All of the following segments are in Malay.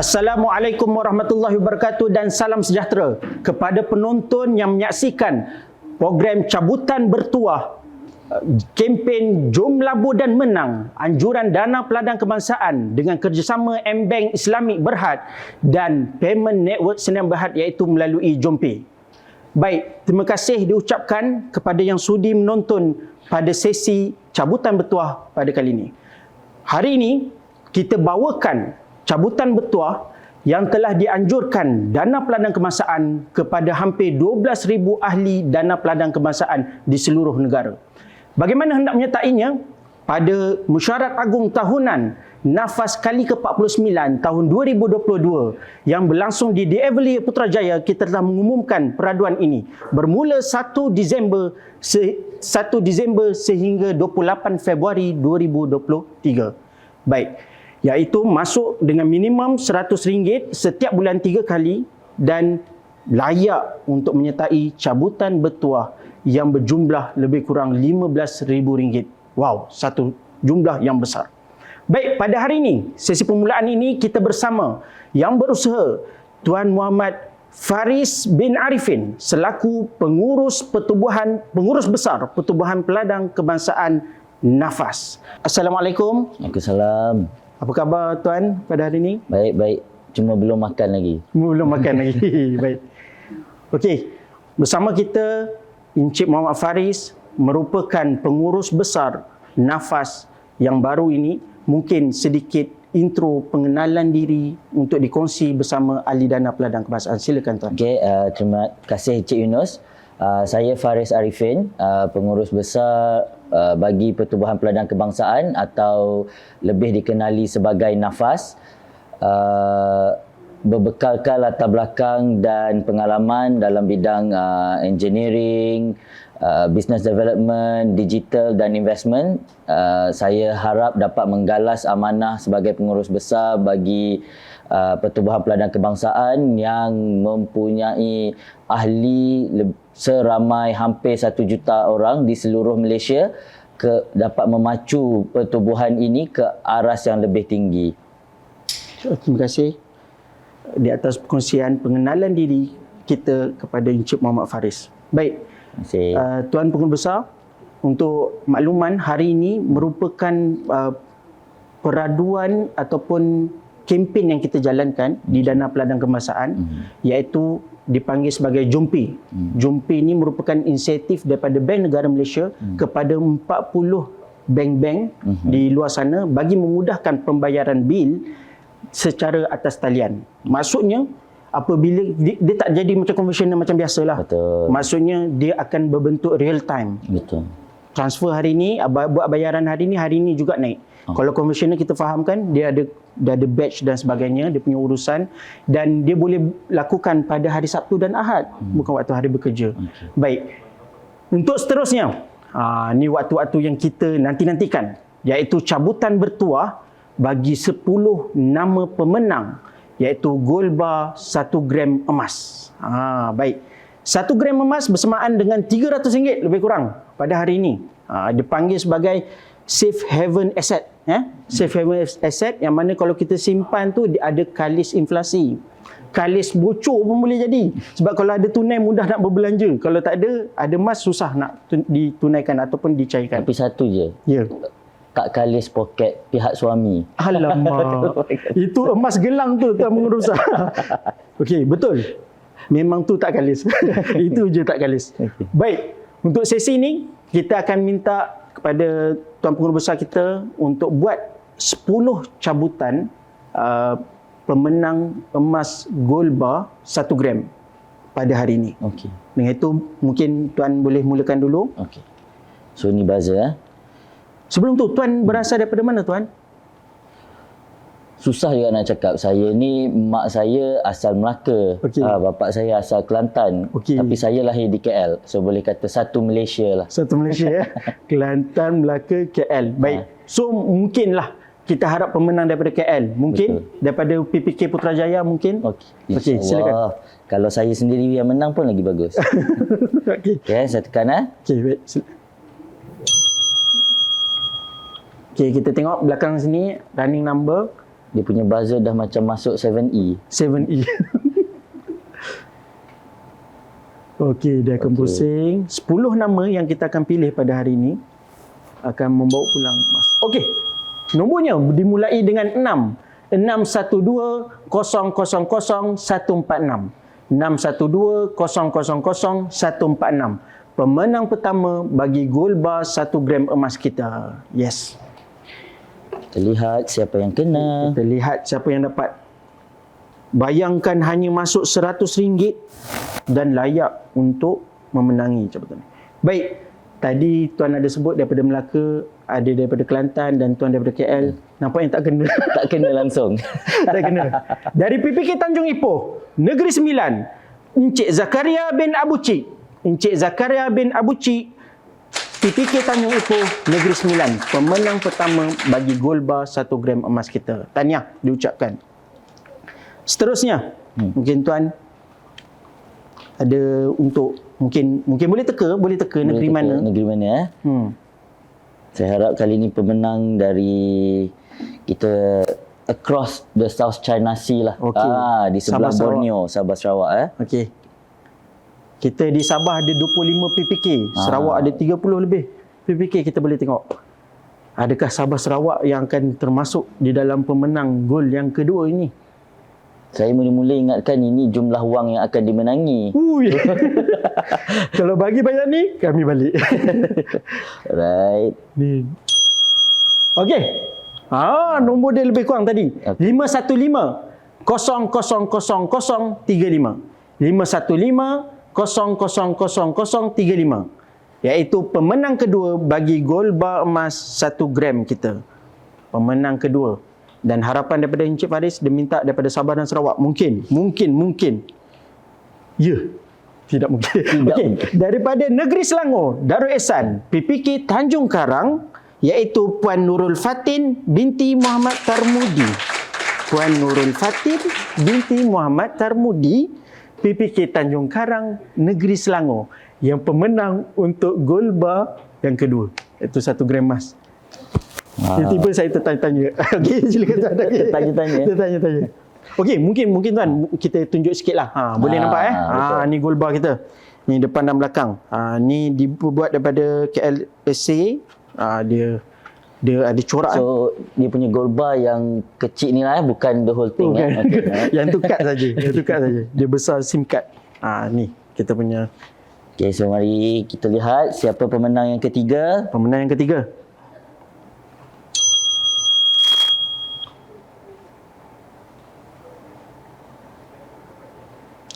Assalamualaikum warahmatullahi wabarakatuh dan salam sejahtera kepada penonton yang menyaksikan program cabutan bertuah kempen Jom Labur dan Menang anjuran dana peladang kebangsaan dengan kerjasama M-Bank Islamic Berhad dan Payment Network Sdn Berhad iaitu melalui JomPay. Baik, terima kasih diucapkan kepada yang sudi menonton pada sesi cabutan bertuah pada kali ini. Hari ini kita bawakan cabutan bertuah yang telah dianjurkan dana peladang kebangsaan kepada hampir 12,000 ahli dana peladang kebangsaan di seluruh negara. Bagaimana hendak menyertainya? Pada Mesyuarat Agung Tahunan Nafas kali ke-49 tahun 2022 yang berlangsung di The Everly Putrajaya, kita telah mengumumkan peraduan ini bermula 1 Disember sehingga 28 Februari 2023. Baik, iaitu masuk dengan minimum RM100 setiap bulan 3 kali dan layak untuk menyertai cabutan bertuah yang berjumlah lebih kurang RM15,000. Wow, satu jumlah yang besar. Baik, pada hari ini, sesi permulaan ini kita bersama yang berusaha Tuan Muhammad Faris bin Arifin selaku pengurus besar Pertubuhan Peladang Kebangsaan Nafas. Assalamualaikum. Waalaikumsalam. Apa khabar Tuan pada hari ini? Baik, baik. Cuma belum makan lagi. Belum makan lagi. Baik. Okey. Bersama kita Encik Muhammad Faris merupakan pengurus besar Nafas yang baru ini. Mungkin sedikit intro pengenalan diri untuk dikongsi bersama ahli dana peladang kebangsaan. Silakan Tuan. Okey, terima kasih Encik Yunus. Saya Faris Arifin, pengurus besar bagi Pertubuhan Peladang Kebangsaan atau lebih dikenali sebagai Nafas. Berbekalkan latar belakang dan pengalaman dalam bidang engineering, business development, digital dan investment, saya harap dapat menggalas amanah sebagai pengurus besar bagi Pertubuhan Peladang Kebangsaan yang mempunyai ahli seramai hampir 1 juta orang di seluruh Malaysia dapat memacu pertubuhan ini ke aras yang lebih tinggi. Terima kasih di atas perkongsian pengenalan diri kita kepada Encik Muhammad Faris. Baik, Tuan Pengurus Besar, untuk makluman hari ini merupakan peraduan ataupun kempen yang kita jalankan di Dana Peladang Kebangsaan, iaitu dipanggil sebagai JomPay. JomPay ini merupakan inisiatif daripada Bank Negara Malaysia kepada 40 bank-bank di luar sana bagi memudahkan pembayaran bil secara atas talian. Maksudnya apabila dia tak jadi macam konvensional macam biasalah. Betul. Maksudnya dia akan berbentuk real time. Betul. Transfer hari ini, buat bayaran hari ini juga naik. Kalau konvensional kita fahamkan dia ada batch dan sebagainya, dia punya urusan dan dia boleh lakukan pada hari Sabtu dan Ahad, bukan waktu hari bekerja. Baik. Untuk seterusnya, ni waktu-waktu yang kita nantikan, iaitu cabutan bertuah bagi 10 nama pemenang, iaitu gold bar 1 gram emas. Baik. 1 gram emas bersamaan dengan RM300 lebih kurang pada hari ini. Dipanggil sebagai Safe Haven Asset. Safe Haven Asset yang mana kalau kita simpan tu dia ada kalis inflasi. Kalis bocor pun boleh jadi. Sebab kalau ada tunai mudah nak berbelanja. Kalau tak ada emas susah nak ditunaikan ataupun dicairkan. Tapi satu je. Ya. Kak kalis poket pihak suami. Alamak. Itu emas gelang tu Tuan Pengurus. Okey, betul. Memang tu tak kalis. Itu je tak kalis. Baik. Untuk sesi ini kita akan minta kepada Tuan Pengurus Besar kita untuk buat 10 cabutan pemenang emas gold bar 1 gram pada hari ini. Okey. Dengan itu mungkin Tuan boleh mulakan dulu. Okey. So ni buzzer. Sebelum tu Tuan berasal daripada mana Tuan? Susah juga nak cakap. Saya ni, mak saya asal Melaka. Okey. Bapak saya asal Kelantan. Okey. Tapi saya lahir di KL. So boleh kata satu Malaysia lah. Satu Malaysia ya. Kelantan, Melaka, KL. Baik. So mungkinlah kita harap pemenang daripada KL. Mungkin daripada PPK Putrajaya mungkin. Okey, silakan. Kalau saya sendiri yang menang pun lagi bagus. Okey. Okey, saya tekan Okey, baik. Okey, kita tengok belakang sini running number Dia punya buzzer dah macam masuk 7E. 7E. Okey, dia akan pusing. 10 nama yang kita akan pilih pada hari ini akan membawa pulang emas. Okey. Nombornya dimulai dengan 6. 612 000 146. 612 000 146. Pemenang pertama bagi gold bar 1 gram emas kita. Yes. Kita lihat siapa yang kena. Kita lihat siapa yang dapat. Bayangkan hanya masuk RM100 dan layak untuk memenangi jabatan. Baik, tadi Tuan ada sebut daripada Melaka, ada daripada Kelantan dan Tuan daripada KL. Nampaknya tak kena. Tak kena langsung. Tak kena. Dari PPK Tanjung Ipoh, Negeri Sembilan, Encik Zakaria bin Abu Cik. Encik Zakaria bin Abu Cik, PPK Tanjung Ipoh, Negeri Sembilan. Pemenang pertama bagi gold bar 1 gram emas kita. Tahniah diucapkan. Seterusnya, mungkin Tuan ada untuk mungkin boleh teka negeri mana? Negeri mana Saya harap kali ini pemenang dari kita across the South China Sea lah. Okey. Di sebelah Sabah, Borneo, Sabah Sarawak Okey. Kita di Sabah ada 25 PPK, Sarawak ada 30 lebih PPK. Kita boleh tengok. Adakah Sabah Sarawak yang akan termasuk di dalam pemenang gol yang kedua ini? Saya mula-mula ingatkan ini jumlah wang yang akan dimenangi. Ui. Kalau bagi banyak ni, kami balik. Right. Ni. Okey. Nombor dia lebih kurang tadi. Okay. 515 000 035. 515 000 035. Iaitu pemenang kedua bagi gold bar emas 1 gram kita. Pemenang kedua. Dan harapan daripada Encik Faris, dia minta daripada Sabah dan Sarawak. Mungkin. Ya. Tidak mungkin. Okey. Daripada Negeri Selangor, Darul Ehsan, PPK Tanjung Karang, iaitu Puan Nurul Fatin binti Muhammad Tarmudi. Puan Nurul Fatin binti Muhammad Tarmudi, PPK Tanjung Karang, Negeri Selangor, yang pemenang untuk gold bar yang kedua, iaitu 1 gram emas. Tiba-tiba saya tertanya-tanya. Okey, silakan Tuan. Tertanya-tanya. Okey, mungkin Tuan kita tunjuk sikitlah. Boleh nampak ni gold bar kita. Ni depan dan belakang. Ni dibuat daripada KLSA. Dia ada corak. So, dia punya gold bar yang kecil ni lah, bukan the whole thing. Bukan. Okay. Yang tu kad saja. Dia besar SIM card. Ni kita punya. Okay, so mari kita lihat siapa pemenang yang ketiga. Pemenang yang ketiga.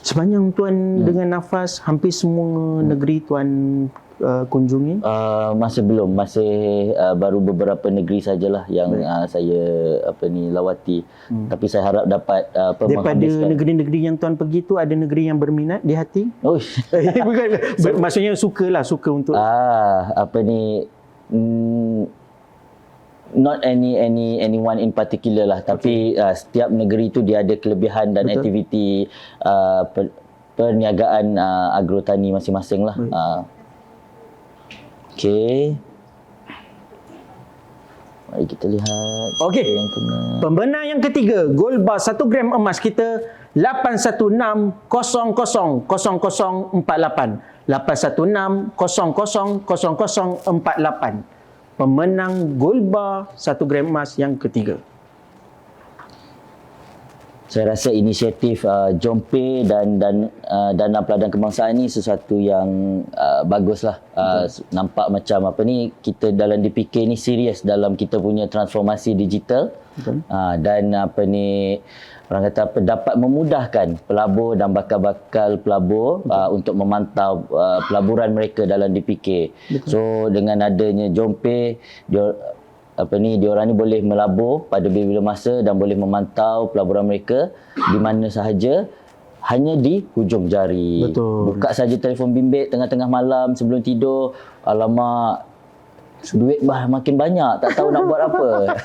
Sepanjang Tuan dengan nafas, hampir semua negeri Tuan kunjungi? Masih belum, baru beberapa negeri sajalah yang saya lawati. Tapi saya harap dapat daripada negeri-negeri yang Tuan pergi tu, ada negeri yang berminat di hati? Oh. Bukan, maksudnya suka untuk not anyone in particular lah, tapi setiap negeri tu dia ada kelebihan dan aktiviti perniagaan agrotani masing-masing lah. Okey. Mari kita lihat. Okey. Yang kena. Pemenang yang ketiga, gold bar 1 gram emas kita 816 00 0048. 816 00 0048. Pemenang gold bar 1 gram emas yang ketiga. Saya rasa inisiatif Jompe dan Dana Peladan Kebangsaan ni sesuatu yang baguslah. Nampak macam kita dalam DPK ni serius dalam kita punya transformasi digital. Dan orang kata dapat memudahkan pelabur dan bakal-bakal pelabur untuk memantau pelaburan mereka dalam DPK. So dengan adanya Jompe, diorang ni boleh melabur pada bila-bila masa dan boleh memantau pelaburan mereka di mana sahaja, hanya di hujung jari. Betul. Buka saja telefon bimbit tengah-tengah malam sebelum tidur, alamak, duit makin banyak, tak tahu nak buat apa.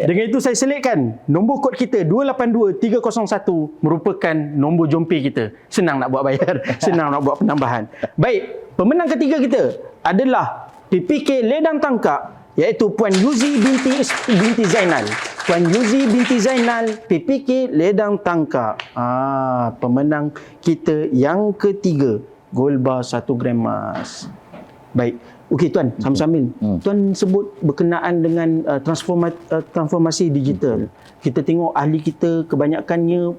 Dengan itu saya selitkan nombor kod kita 282301 merupakan nombor Jompe kita. Senang nak buat bayar, senang nak buat penambahan. Baik, pemenang ketiga kita adalah PPK Ledang Tangkak, iaitu Puan Yuzi binti Zainal. Tuan Yuzi binti Zainal, PPK Ledang Tangka. Pemenang kita yang ketiga, gold bar 1 gram emas. Baik. Okey Tuan, sambil-sambil. Tuan sebut berkenaan dengan transformasi digital. Kita tengok ahli kita kebanyakannya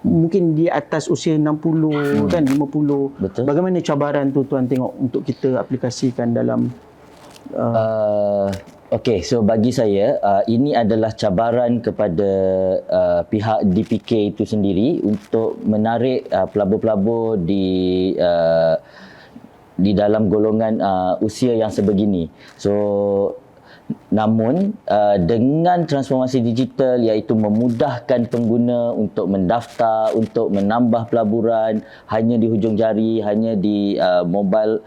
mungkin di atas usia 60 kan, 50. Betul. Bagaimana cabaran tu Tuan tengok untuk kita aplikasikan dalam Okey, so bagi saya ini adalah cabaran kepada pihak DPK itu sendiri untuk menarik pelabur-pelabur di dalam golongan usia yang sebegini. So namun dengan transformasi digital, iaitu memudahkan pengguna untuk mendaftar, untuk menambah pelaburan hanya di hujung jari, hanya di mobile,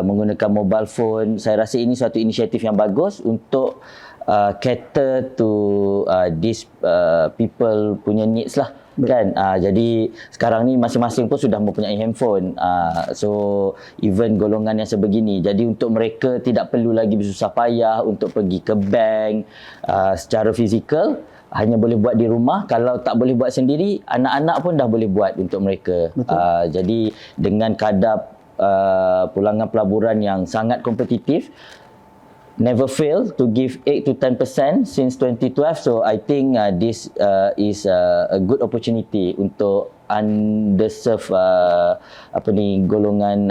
menggunakan mobile phone, saya rasa ini satu inisiatif yang bagus untuk cater to these people punya needs lah. Kan, jadi sekarang ni masing-masing pun sudah mempunyai handphone, so even golongan yang sebegini, jadi untuk mereka tidak perlu lagi bersusah payah untuk pergi ke bank secara fizikal, hanya boleh buat di rumah. Kalau tak boleh buat sendiri, anak-anak pun dah boleh buat untuk mereka. Jadi dengan kadar pulangan pelaburan yang sangat kompetitif, never fail to give 8 to 10% since 2012. So I think this is a good opportunity untuk underserved golongan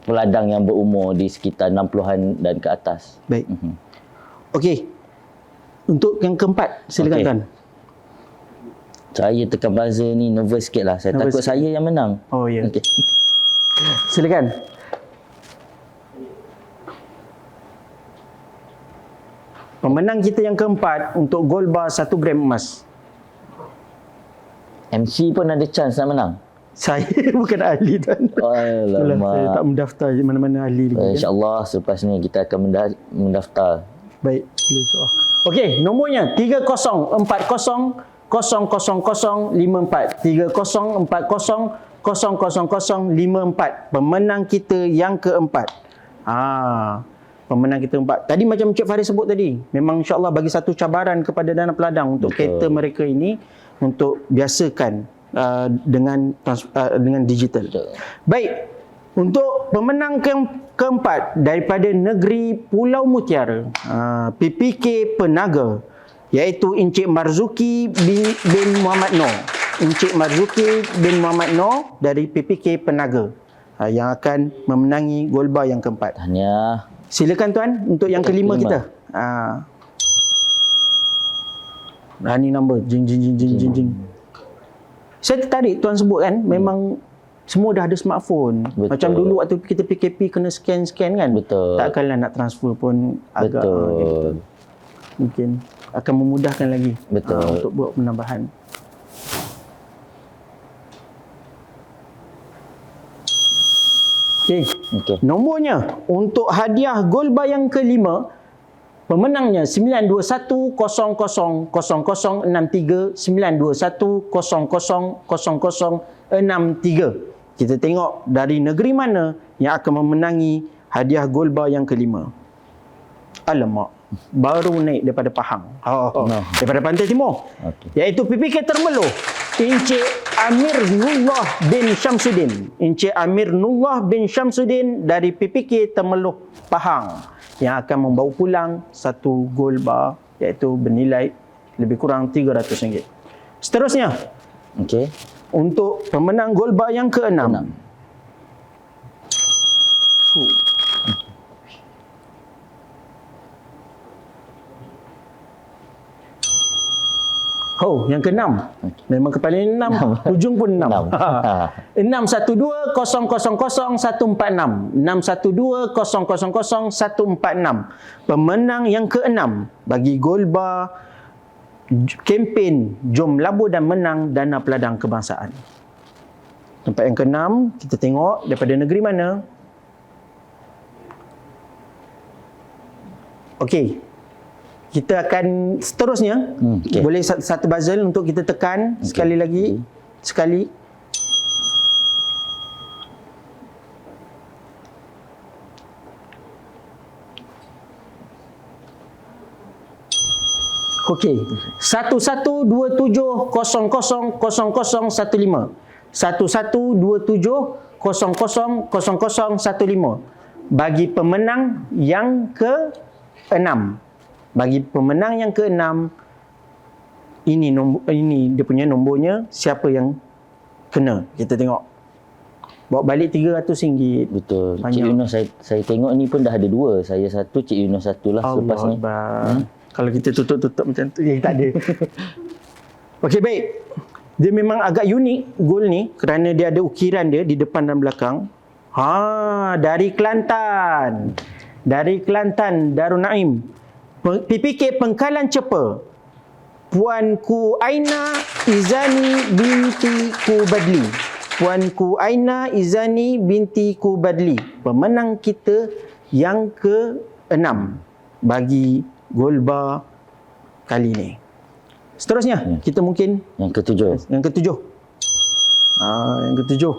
peladang yang berumur di sekitar 60-an dan ke atas. Baik. Okey. Untuk yang keempat, silakan Tuan. Saya tekan buzzer ni nervous sikit lah. Saya takut saya yang menang. Oh ya. Okay. Silakan. Pemenang kita yang keempat untuk gold bar 1 gram emas. MC pun ada chance nak menang. Saya bukan ahli Tuan. Alamak. Saya tak mendaftar mana-mana ahli lagi. InsyaAllah selepas ni kita akan mendaftar. Baik. Okey, nomornya 3040 00054. 3040 00054. Pemenang kita yang keempat. Pemenang kita empat. Tadi macam Encik Faris sebut tadi, memang insya-Allah bagi satu cabaran kepada Dana Peladang untuk cater mereka ini untuk biasakan dengan digital. Baik. Untuk pemenang keempat daripada negeri Pulau Mutiara, PPK Penaga, iaitu Encik Marzuki bin Muhammad Noor. Encik Marzuki bin Muhammad Noor dari PPK Penaga yang akan memenangi gold bar yang keempat. Tahniah. Silakan Tuan untuk yang kelima kita. Running number. Jing. Saya tertarik Tuan sebut kan, memang semua dah ada smartphone. Betul. Macam dulu waktu kita PKP kena scan kan. Betul. Takkanlah nak transfer pun agak gitu. Mungkin akan memudahkan lagi. Betul. Untuk buat penambahan. Okey. Nomornya untuk hadiah gold bar yang kelima, pemenangnya 921000063, 921000063. Kita tengok dari negeri mana yang akan memenangi hadiah gold bar yang kelima. Alamak, baru naik daripada Pahang. Daripada Pantai Timur. Iaitu PPK Termeluh, Encik Amir Nullah bin Syamsuddin. Encik Amir Nullah bin Syamsuddin dari PPK Termeluh Pahang yang akan membawa pulang satu gold bar iaitu bernilai lebih kurang RM300. Seterusnya, untuk pemenang gold bar yang keenam. Yang keenam. Memang kepala ni 6, hujung pun 6. 6120000146. 6120000146. Pemenang yang keenam bagi gold bar kempen Jom Labur dan Menang Dana Peladang Kebangsaan. Tempat yang keenam, kita tengok daripada negeri mana. Okey. Kita akan seterusnya, boleh satu buzzer untuk kita tekan sekali lagi. Sekali. Okey. 1127000015. 1127000015 bagi pemenang yang ke-6. Bagi pemenang yang ke-6, ini dia punya nombornya, siapa yang kena. Kita tengok. Bawa balik RM300. Betul. Banyak. Cik Yunus, saya tengok ni pun dah ada 2. Saya 1, Cik Yunus 1 lah selepas ni. Kalau kita tutup-tutup macam tu, tak ada. Okey, baik. Dia memang agak unik gol ni kerana dia ada ukiran dia di depan dan belakang. Dari Kelantan. Dari Kelantan, Darul Naim. PPK Pengkalan Cepa. Puanku Aina Izani binti Kubadli. Puanku Aina Izani binti Kubadli. Pemenang kita yang ke-6 bagi Golba kali ni. Seterusnya, kita mungkin Yang ke-7. yang ke-7. Yang ke-7.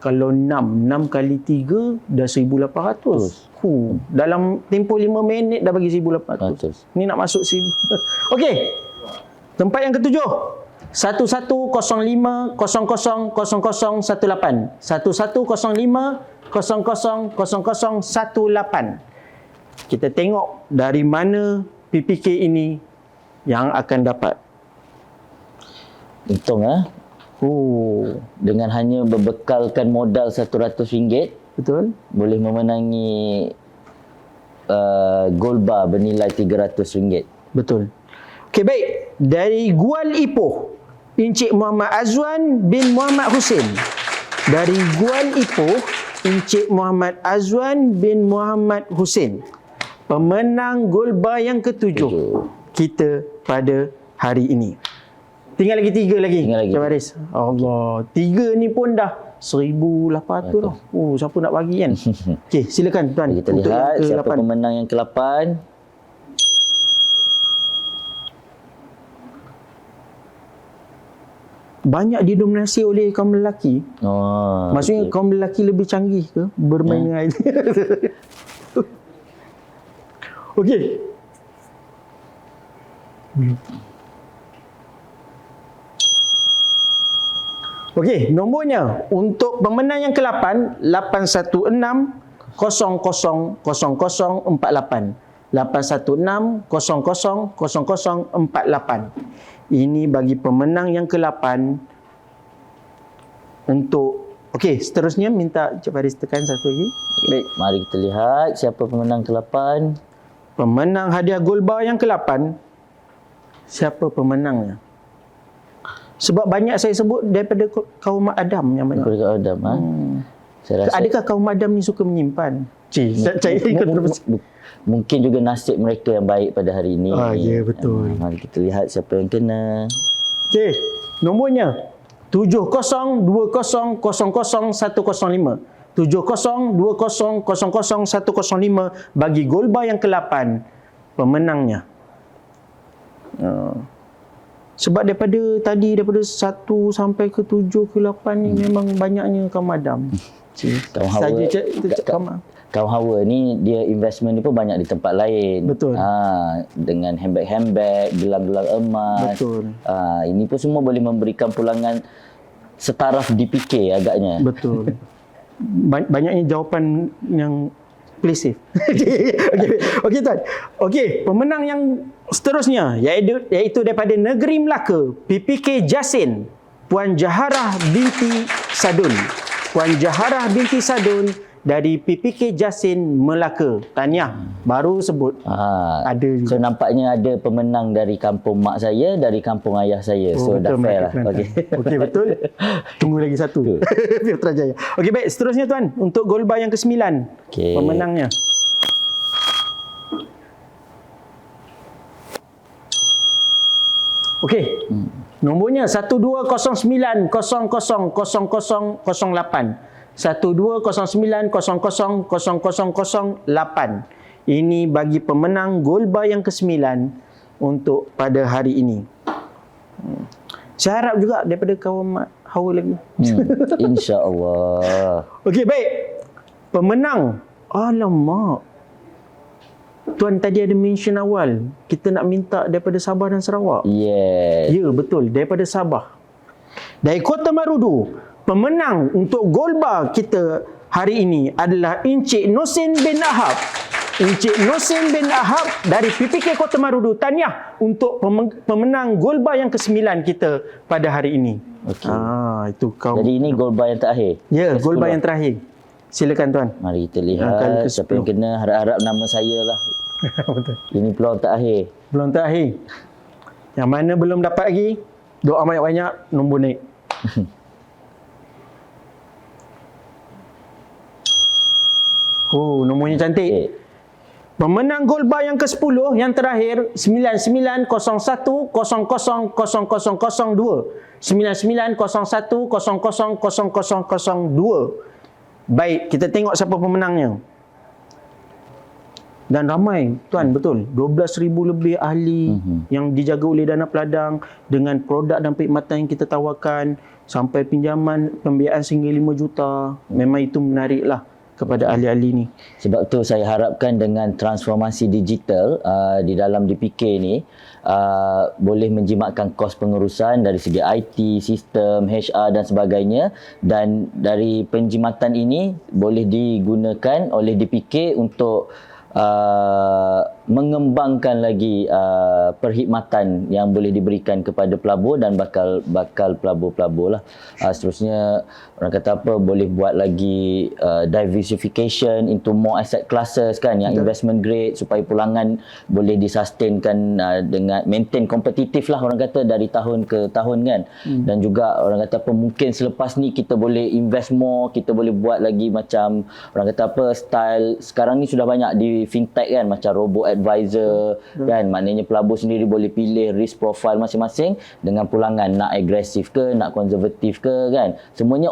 Kalau 6 kali 3 dah 1,800. Dalam tempoh 5 minit dah bagi 1,800. Ni nak masuk 1,000. Okey. Tempat yang ke-7. 1105000018. 1105000018. Kita tengok dari mana PPK ini yang akan dapat. Untung dengan hanya berbekalkan modal RM100, Betul? boleh memenangi gold bar bernilai RM300. Betul. Okey, baik. Dari Gual Ipoh, Encik Muhammad Azwan bin Muhammad Hussein. Dari Gual Ipoh, Encik Muhammad Azwan bin Muhammad Hussein. Pemenang gold bar yang ke-7 kita pada hari ini. Tinggal lagi 3 lagi. Tinggal lagi. Encik Faris. Allah, 3 ni pun dah 1,800 dah. Siapa nak bagi kan? Okey, silakan tuan. Kita lihat siapa pemenang yang ke-8. Banyak didominasi oleh kaum lelaki. Maksudnya kaum lelaki lebih canggih ke bermain dengan itu? Okey. Okey, nombornya untuk pemenang yang ke-8 81600000048. 81600000048. Ini bagi pemenang yang ke-8 untuk. Okey, seterusnya minta Encik Faris tekan satu lagi. Baik, mari kita lihat siapa pemenang ke-8. Pemenang hadiah gold bar yang ke-8. Siapa pemenangnya? Sebab banyak saya sebut daripada kaum Adam yang banyak. Daripada kaum Adam, Saya rasa adakah kaum Adam ni suka menyimpan? Saya ikut terus. Mungkin juga nasib mereka yang baik pada hari ini. Ya, betul. Mari kita lihat siapa yang kena. Okey, nombornya 7020000105. 7020000105 bagi gold bar yang ke-8 pemenangnya. Sebab daripada 1 sampai ke 7 ke 8 ni memang banyaknya kaum Adam. Kaum Hawa ni dia investment ni pun banyak di tempat lain. Betul. Dengan handbag, gelang-gelang emas. Betul. Ini pun semua boleh memberikan pulangan setaraf DPK agaknya. Betul. Banyaknya jawapan yang play safe. Okey tuan. Okey, pemenang yang seterusnya iaitu daripada Negeri Melaka, PPK Jasin, Puan Jaharah binti Sadun. Puan Jaharah binti Sadun dari PPK Jasin Melaka. Tahniah, baru sebut. Ada juga. So nampaknya ada pemenang dari kampung mak saya, dari kampung ayah saya. So dah fair lah. Okey, betul. Tunggu lagi satu. Putrajaya. Okey, baik. Seterusnya tuan, untuk gold bar yang ke-9. Pemenangnya. Okey. Nombornya 1209000008. 1209000008. Ini bagi pemenang gold bar yang ke-9 untuk pada hari ini. Saya harap juga daripada kaum Hawa lagi. InsyaAllah. Okey, baik. Pemenang. Alamak. Tuan tadi ada mention awal, kita nak minta daripada Sabah dan Sarawak. Yes. Ya, betul. Daripada Sabah. Dari Kota Marudu, pemenang untuk Golbar kita hari ini adalah Encik Nosin bin Ahab. Encik Nosin bin Ahab dari PPK Kota Marudu. Tahniah untuk pemenang Golbar yang ke-9 kita pada hari ini. Okey. Itu kau. Jadi ini Golbar yang terakhir. Ya, Golbar yang terakhir. Silakan tuan. Mari kita lihat siapa yang kena. Harap-harap nama saya lah. Betul. Ini peluang terakhir. Belum terakhir. Yang mana belum dapat lagi, doa banyak-banyak, nombor naik. Oh, nomornya cantik. Okay. Pemenang Golbar yang ke-10 yang terakhir 9901000002. 9901000002. Baik, kita tengok siapa pemenangnya. Dan ramai, tuan, betul. 12,000 lebih ahli yang dijaga oleh Dana Peladang dengan produk dan perkhidmatan yang kita tawarkan, sampai pinjaman pembiayaan sehingga 5 juta. Memang itu menariklah kepada ahli-ahli ni. Sebab tu saya harapkan dengan transformasi digital di dalam DPK ni boleh menjimatkan kos pengurusan dari segi IT, sistem, HR dan sebagainya, dan dari penjimatan ini boleh digunakan oleh DPK untuk mengembangkan lagi perkhidmatan yang boleh diberikan kepada pelabur dan bakal pelabur-pelabur lah. Seterusnya orang kata apa, boleh buat lagi diversification into more asset classes kan, yang investment grade, supaya pulangan boleh disustainkan dengan maintain kompetitif lah orang kata dari tahun ke tahun kan. Dan juga orang kata apa, mungkin selepas ni kita boleh invest more, kita boleh buat lagi macam orang kata apa, style sekarang ni sudah banyak di fintech kan, macam robo advisor kan, maknanya pelabur sendiri boleh pilih risk profile masing-masing dengan pulangan, nak agresif ke, nak konservatif ke kan, semuanya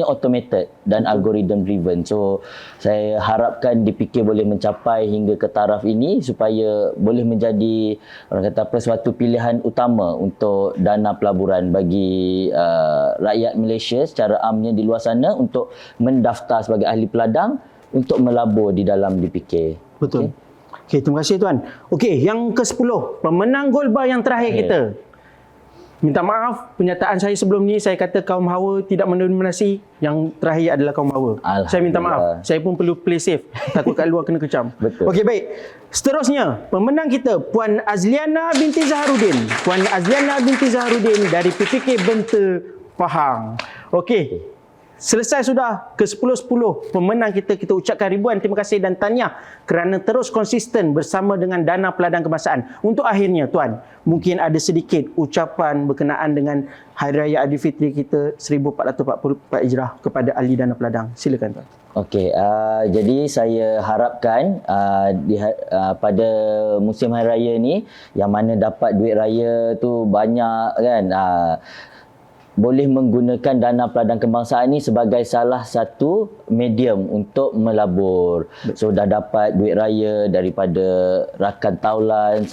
automated dan algorithm driven. So saya harapkan DPK boleh mencapai hingga ke taraf ini supaya boleh menjadi orang kata apa, suatu pilihan utama untuk dana pelaburan bagi rakyat Malaysia secara amnya di luar sana untuk mendaftar sebagai ahli peladang untuk melabur di dalam DPK. Betul. Okey, terima kasih tuan. Okey, yang ke-10, pemenang Golbar yang terakhir kita. Minta maaf, pernyataan saya sebelum ni saya kata kaum Hawa tidak mendominasi, yang terakhir adalah kaum Hawa. Saya minta maaf. Saya pun perlu play safe, takut kat luar kena kecam. Betul. Okey, baik. Seterusnya, pemenang kita Puan Azliana binti Zaharudin. Puan Azliana binti Zaharudin dari PPK Benta Pahang. Okey. Selesai sudah ke-10-10 pemenang kita ucapkan ribuan terima kasih dan tahniah kerana terus konsisten bersama dengan Dana Peladang Kebangsaan. Untuk akhirnya tuan, mungkin ada sedikit ucapan berkenaan dengan Hari Raya Aidilfitri kita 1444 Hijrah kepada ahli Dana Peladang. Silakan tuan. Okey, jadi saya harapkan pada musim Hari Raya ni, yang mana dapat duit raya tu banyak kan, boleh menggunakan Dana Peladang Kebangsaan ni sebagai salah satu medium untuk melabur. So dah dapat duit raya daripada rakan taulan,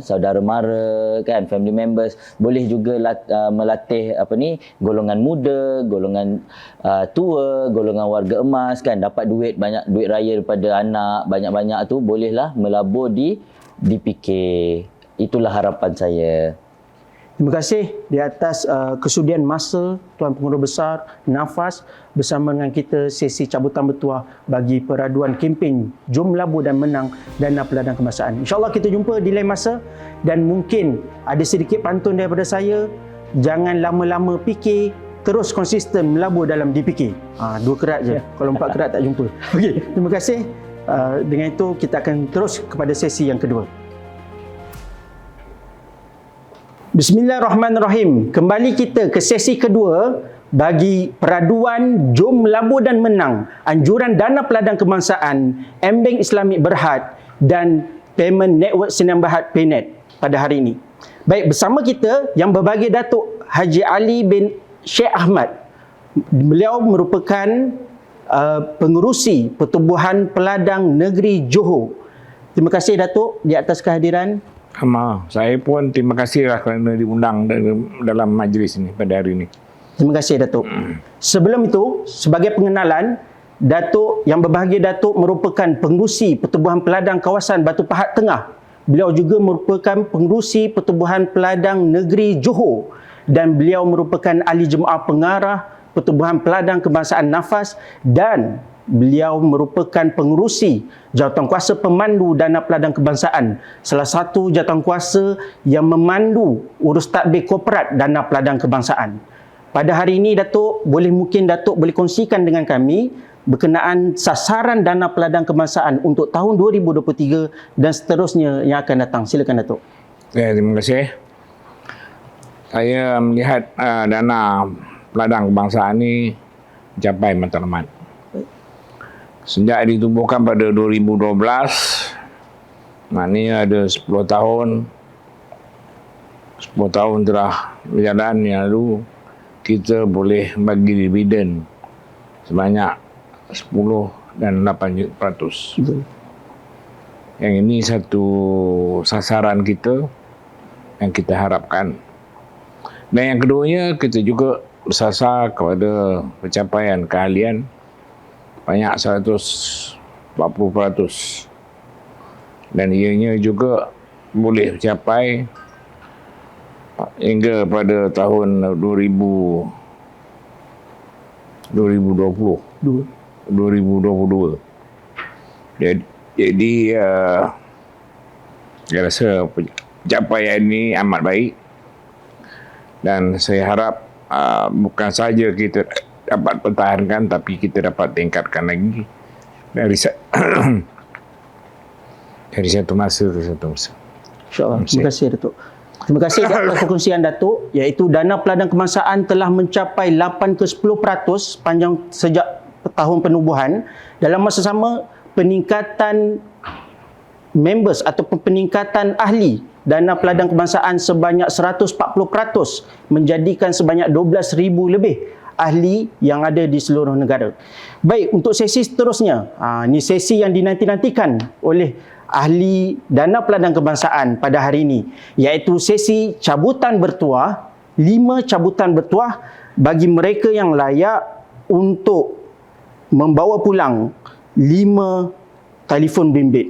saudara mara kan, family members, boleh juga melatih golongan muda, golongan tua, golongan warga emas kan, dapat banyak duit raya daripada anak, banyak-banyak tu bolehlah melabur di DPK. Itulah harapan saya. Terima kasih di atas kesudian masa Tuan Pengurus Besar Nafas bersama dengan kita sesi cabutan bertuah bagi peraduan kempen Jom Labur dan Menang Dana Peladang Kebangsaan. InsyaAllah kita jumpa di lain masa, dan mungkin ada sedikit pantun daripada saya, jangan lama-lama fikir, terus konsisten melabur dalam DPK. 2 kerat je, kalau 4 kerat tak jumpa. Okey, terima kasih. Dengan itu kita akan terus kepada sesi yang kedua. Bismillahirrahmanirrahim. Kembali kita ke sesi kedua bagi peraduan Jom Labur dan Menang, anjuran Dana Peladang Kebangsaan, M-Bank Islamik Berhad dan Payment Network Sdn Bhd PayNet pada hari ini. Baik, bersama kita yang berbahagia Datuk Haji Ali bin Sheikh Ahmad. Beliau merupakan pengerusi Pertubuhan Peladang Negeri Johor. Terima kasih Datuk di atas kehadiran. Saya pun terima kasihlah kerana diundang dalam majlis ini pada hari ini. Terima kasih Datuk. Sebelum itu, sebagai pengenalan, Datuk yang berbahagia, Datuk merupakan pengerusi Pertubuhan Peladang Kawasan Batu Pahat Tengah. Beliau juga merupakan pengerusi Pertubuhan Peladang Negeri Johor dan beliau merupakan ahli jemaah pengarah Pertubuhan Peladang Kebangsaan Nafas dan beliau merupakan pengerusi Jawatankuasa Pemandu Dana Peladang Kebangsaan, salah satu jawatankuasa yang memandu urus tadbir korporat Dana Peladang Kebangsaan. Pada hari ini, Datuk, mungkin Datuk boleh kongsikan dengan kami berkenaan sasaran Dana Peladang Kebangsaan untuk tahun 2023 dan seterusnya yang akan datang. Silakan, Datuk. Ya, terima kasih. Saya melihat dana peladang kebangsaan ini mencapai matlamat. Sejak ditubuhkan pada 2012, maknanya ada 10 tahun. 10 tahun telah berjalan yang lalu, kita boleh bagi dividen sebanyak 10 dan 8%. Yang ini satu sasaran kita yang kita harapkan. Dan yang keduanya, kita juga bersasar kepada pencapaian keahlian banyak 140%. Dan ianya juga boleh mencapai hingga pada tahun 2022. Jadi saya rasa pencapaian ini amat baik dan saya harap bukan saja kita dapat pertahankan tapi kita dapat tingkatkan lagi dari dari satu masa ke satu masa. InsyaAllah. Terima kasih, Datuk. Terima kasih atas perkongsian Datuk, iaitu dana peladang kebangsaan telah mencapai 8 ke 10% panjang sejak tahun penubuhan. Dalam masa sama, peningkatan members ataupun peningkatan ahli dana peladang kebangsaan sebanyak 140% menjadikan sebanyak 12,000 lebih ahli yang ada di seluruh negara. Baik, untuk sesi seterusnya, ini sesi yang dinanti-nantikan oleh ahli dana peladang kebangsaan pada hari ini, iaitu sesi cabutan bertuah, 5 cabutan bertuah bagi mereka yang layak untuk membawa pulang 5 telefon bimbit.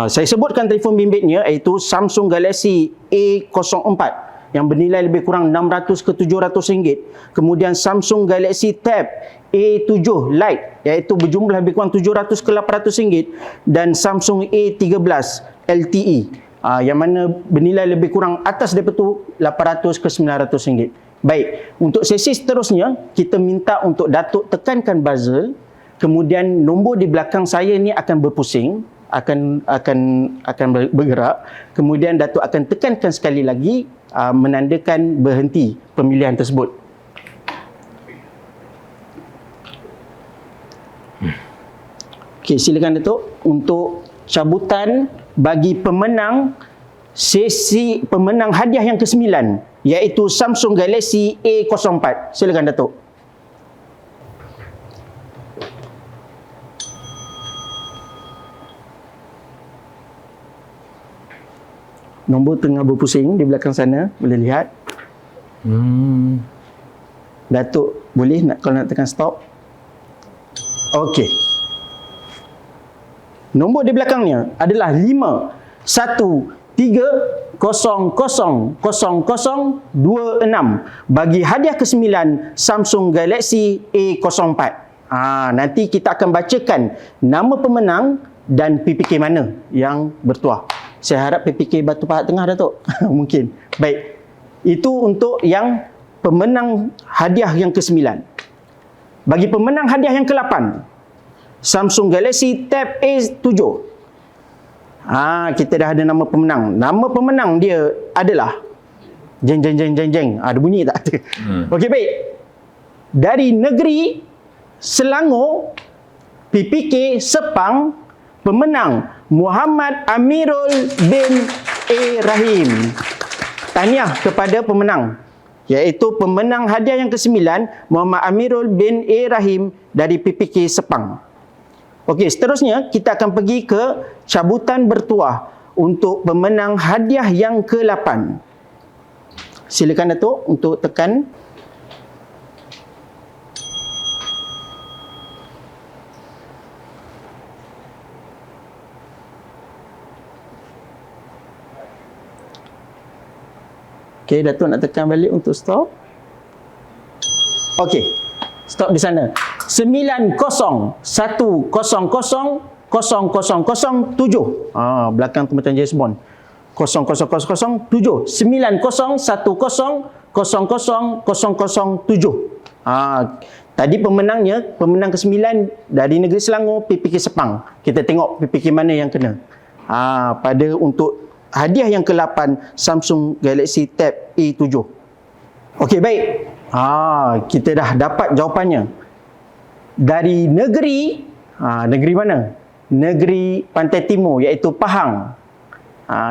Saya sebutkan telefon bimbitnya, iaitu Samsung Galaxy A04 yang bernilai lebih kurang 600 ke 700 ringgit. Kemudian Samsung Galaxy Tab A7 Lite iaitu berjumlah lebih kurang 700 ke 800 ringgit dan Samsung A13 LTE yang mana bernilai lebih kurang atas daripada itu 800 ke 900 ringgit. Baik, untuk sesi seterusnya kita minta untuk Datuk tekankan buzzer, kemudian nombor di belakang saya ni akan berpusing, akan bergerak, kemudian Datuk akan tekankan sekali lagi menandakan berhenti pemilihan tersebut. Okey, silakan Datuk untuk cabutan bagi pemenang sesi pemenang hadiah yang ke-9 iaitu Samsung Galaxy A04. Silakan Datuk. Nombor tengah berpusing di belakang sana, boleh lihat. Datuk boleh nak kalau nak tekan stop. Okey. Nombor di belakangnya adalah 5130000026 bagi hadiah ke-9 Samsung Galaxy A04. Nanti kita akan bacakan nama pemenang dan PPK mana yang bertuah. Saya harap PPK Batu Pahat Tengah, Datuk. Mungkin. Baik. Itu untuk yang pemenang hadiah yang ke-9. Bagi pemenang hadiah yang ke-8, Samsung Galaxy Tab A7. Kita dah ada nama pemenang. Nama pemenang dia adalah jeng. Ada bunyi tak? Okey, baik. Dari negeri Selangor, PPK Sepang, pemenang Muhammad Amirul bin A. Rahim. Tahniah kepada pemenang, iaitu pemenang hadiah yang ke-9 Muhammad Amirul bin A. Rahim dari PPK Sepang. Okey, seterusnya kita akan pergi ke cabutan bertuah untuk pemenang hadiah yang ke-8. Silakan Datuk untuk tekan. Okey, Datuk nak tekan balik untuk stop. Okey. Stop di sana. 90100007. Belakang tu macam James Bond. 00007. 90100007. Tadi pemenang ke-9 dari negeri Selangor, PPK Sepang. Kita tengok PPK mana yang kena. Pada untuk hadiah yang ke-8, Samsung Galaxy Tab A7. Okey, baik. Kita dah dapat jawapannya. Dari negeri mana? Negeri Pantai Timur, iaitu Pahang.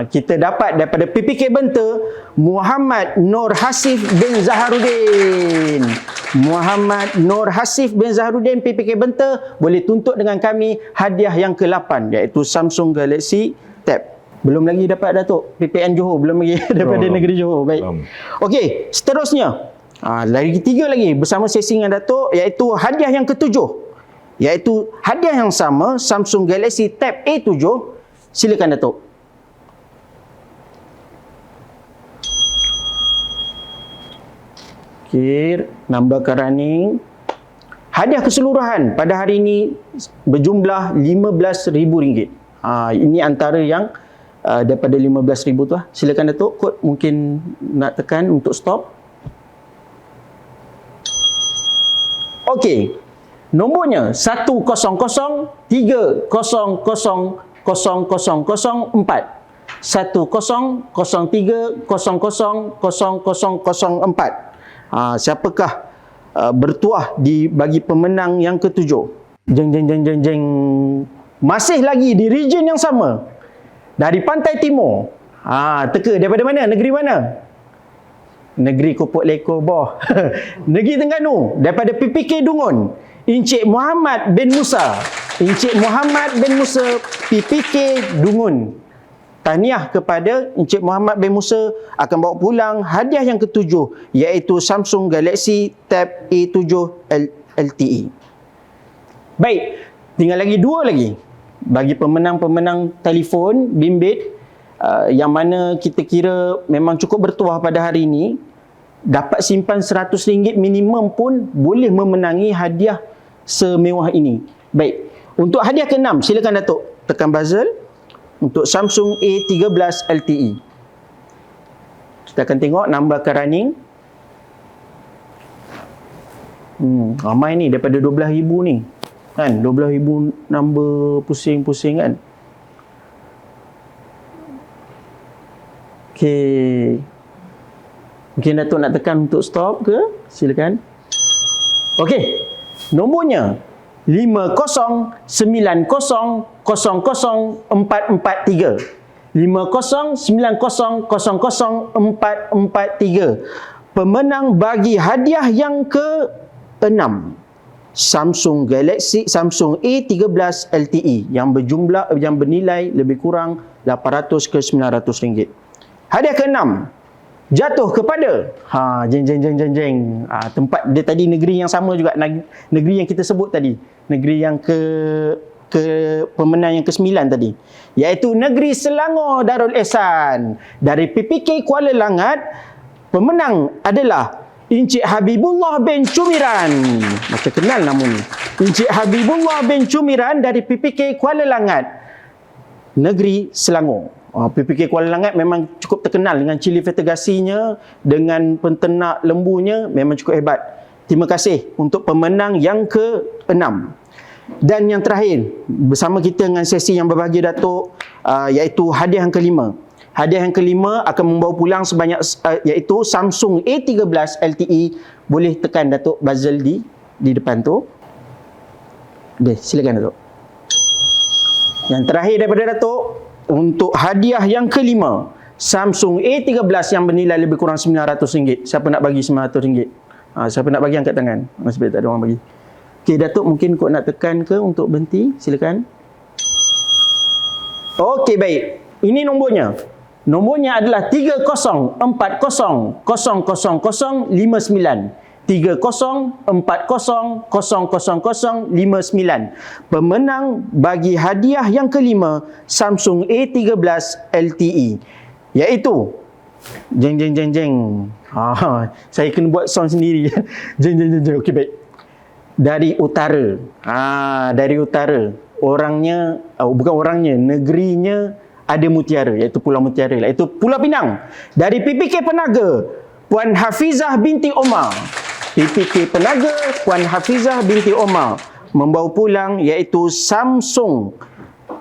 Kita dapat daripada PPK Benta, Muhammad Nur Hasif bin Zaharuddin. Muhammad Nur Hasif bin Zaharuddin, PPK Benta, boleh tuntut dengan kami hadiah yang ke-8, iaitu Samsung Galaxy Tab. Belum lagi dapat, Datuk. PPN Johor, belum lagi daripada negeri Johor. Baik. Okey, seterusnya. Lagi 3 lagi bersama sesi dengan Datuk, iaitu hadiah yang ke-7. Iaitu hadiah yang sama, Samsung Galaxy Tab A7. Silakan, Datuk. Okey, nambahkan running. Hadiah keseluruhan pada hari ini berjumlah RM15,000. Ini antara yang daripada RM15,000 tu lah. Silakan, Datuk. Kod mungkin nak tekan untuk stop. Okey. Nombornya 10030000004. 10030000004. Siapakah bertuah bagi pemenang yang ke-7? Jeng. Masih lagi di region yang sama. Dari Pantai Timur. Teka daripada mana? Negeri mana? Negeri Kopok Leko Boh. Negeri Terengganu. Daripada PPK Dungun, Encik Muhammad bin Musa. Encik Muhammad bin Musa, PPK Dungun. Tahniah kepada Encik Muhammad bin Musa, akan bawa pulang hadiah yang ke-7, iaitu Samsung Galaxy Tab A7 LTE. Baik, tinggal lagi 2 lagi. Bagi pemenang-pemenang telefon bimbit, yang mana kita kira memang cukup bertuah pada hari ini, dapat simpan RM100 minimum pun boleh memenangi hadiah semewah ini. Baik, untuk hadiah ke-6, silakan, Datuk. Tekan buzzer. Untuk Samsung A13 LTE. Kita akan tengok nambahkan running. Ramai ni daripada 12,000 ni. Kan? 12,000 number pusing-pusing kan? Okey. Mungkin Datuk nak tekan untuk stop ke? Silakan. Okey. Nombornya 5090000443. 5090000443. Pemenang bagi hadiah yang ke-6, Samsung A13 LTE yang bernilai lebih kurang RM800 ke RM900. Hadiah ke-6 jatuh kepada tempat dia tadi, negeri yang sama juga, negeri yang kita sebut tadi, negeri yang ke pemenang yang ke-9 tadi, iaitu negeri Selangor Darul Ehsan. Dari PPK Kuala Langat, pemenang adalah Encik Habibullah bin Cumiran. Macam kenal nama ni. Encik Habibullah bin Cumiran dari PPK Kuala Langat, negeri Selangor. PPK Kuala Langat memang cukup terkenal dengan cili fetogasinya, dengan penternak lembunya, memang cukup hebat. Terima kasih untuk pemenang yang ke-6. Dan yang terakhir, bersama kita dengan sesi yang berbahagia, Datuk, iaitu hadiah yang ke-5. Hadiah yang ke-5 akan membawa pulang sebanyak, iaitu Samsung A13 LTE. Boleh tekan, Datuk, buzzer di depan tu. Silakan, Datuk. Yang terakhir daripada Datuk, untuk hadiah yang ke-5, Samsung A13 yang bernilai lebih kurang RM900. Siapa nak bagi RM900? Siapa nak bagi angkat tangan. Sebab tak ada orang bagi. Okey, Datuk, mungkin kau nak tekan ke untuk berhenti? Silakan. Okey, baik. Ini nombornya. Nombornya adalah 30400059. 30400059. Pemenang bagi hadiah yang ke-5, Samsung A13 LTE, iaitu Jeng jeng jeng jeng. Saya kena buat sound sendiri. Jeng jeng jeng jeng. Okey, baik. Dari utara. Dari utara. Orangnya, bukan orangnya, negerinya ada mutiara, iaitu Pulau Mutiara, iaitu Pulau Pinang. Dari PPK Penaga, Puan Hafizah binti Omar. PPK Penaga, Puan Hafizah binti Omar membawa pulang iaitu Samsung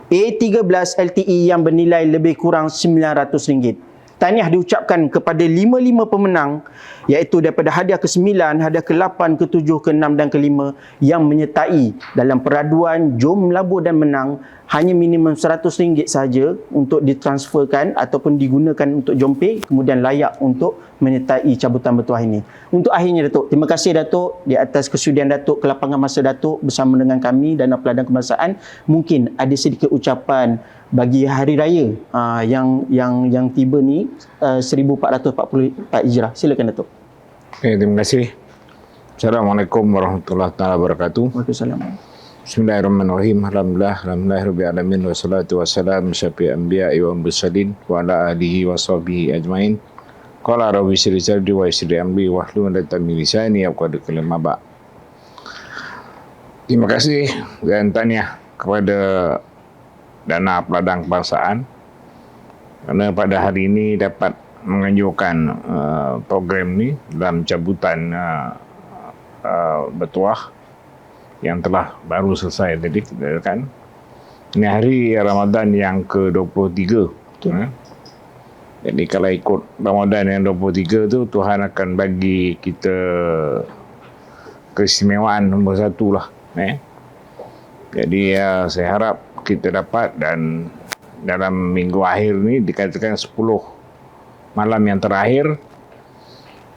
A13 LTE yang bernilai lebih kurang RM900. Tahniah diucapkan kepada 5 pemenang, iaitu daripada hadiah ke-9, hadiah ke-8, ke-7, ke-6 dan ke-5 yang menyertai dalam peraduan Jom Melabur dan Menang. Hanya minimum RM100 saja untuk ditransferkan ataupun digunakan untuk JomPay, kemudian layak untuk menyertai cabutan bertuah ini. Untuk akhirnya, Datuk, terima kasih Datuk di atas kesudian Datuk, kelapangan masa Datuk bersama dengan kami dan Peladang Kebangsaan. Mungkin ada sedikit ucapan bagi hari raya yang tiba ni 1444 Hijrah. Silakan Datuk. Okay, terima kasih. Assalamualaikum warahmatullahi wabarakatuh. Waalaikumsalam. Bismillahirrahmanirrahim. Alhamdulillah alamin wassalatu wassalamu syafi'i anbiya'i wa mursalin wa ala alihi wa sahbihi ajmain. Qala rabbi shrah li sadri wa yassir li amri wahlul 'uqdatam min lisani yafqahu qawli. Terima kasih dan tahniah kepada Dana Peladang Kebangsaan kerana pada hari ini dapat menganjurkan program ni dalam cabutan bertuah yang telah baru selesai tadi, kan. Ini hari Ramadan yang ke-23. Jadi kalau ikut Ramadan yang 23 tu, Tuhan akan bagi kita keistimewaan nombor 1 lah. Jadi saya harap kita dapat, dan dalam minggu akhir ni dikatakan 10 malam yang terakhir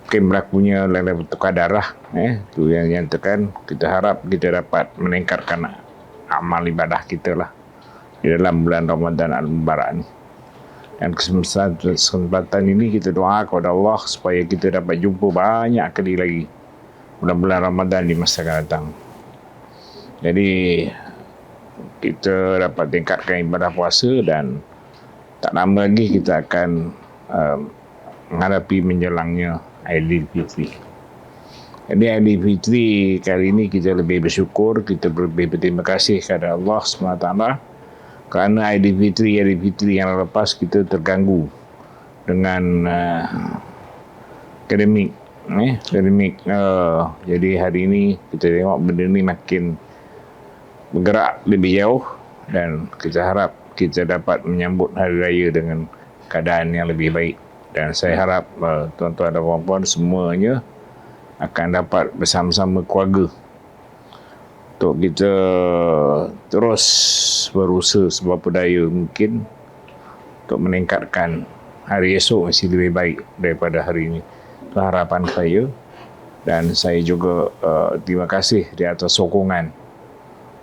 mungkin berlakunya lelah bertukar darah, itu yang nyatakan. Kita harap kita dapat meningkatkan amal ibadah kita lah di dalam bulan Ramadan Al-Mubarak ni. Dan kesempatan ini kita doa kepada Allah supaya kita dapat jumpa banyak kali lagi bulan-bulan Ramadan di masa akan datang. Jadi kita dapat tingkatkan ibadah puasa, dan tak lama lagi kita akan menghadapi menjelangnya Aidilfitri. Jadi Aidilfitri kali ini kita lebih bersyukur, kita lebih berterima kasih kepada Allah SWT kerana Aidilfitri yang lepas kita terganggu dengan akademik. Jadi hari ini kita tengok benda ni makin bergerak lebih jauh, dan kita harap kita dapat menyambut hari raya dengan keadaan yang lebih baik. Dan saya harap tuan-tuan dan puan-puan semuanya akan dapat bersama-sama keluarga untuk kita terus berusaha seberapa daya mungkin untuk meningkatkan hari esok masih lebih baik daripada hari ini. Itu harapan saya, dan saya juga terima kasih di atas sokongan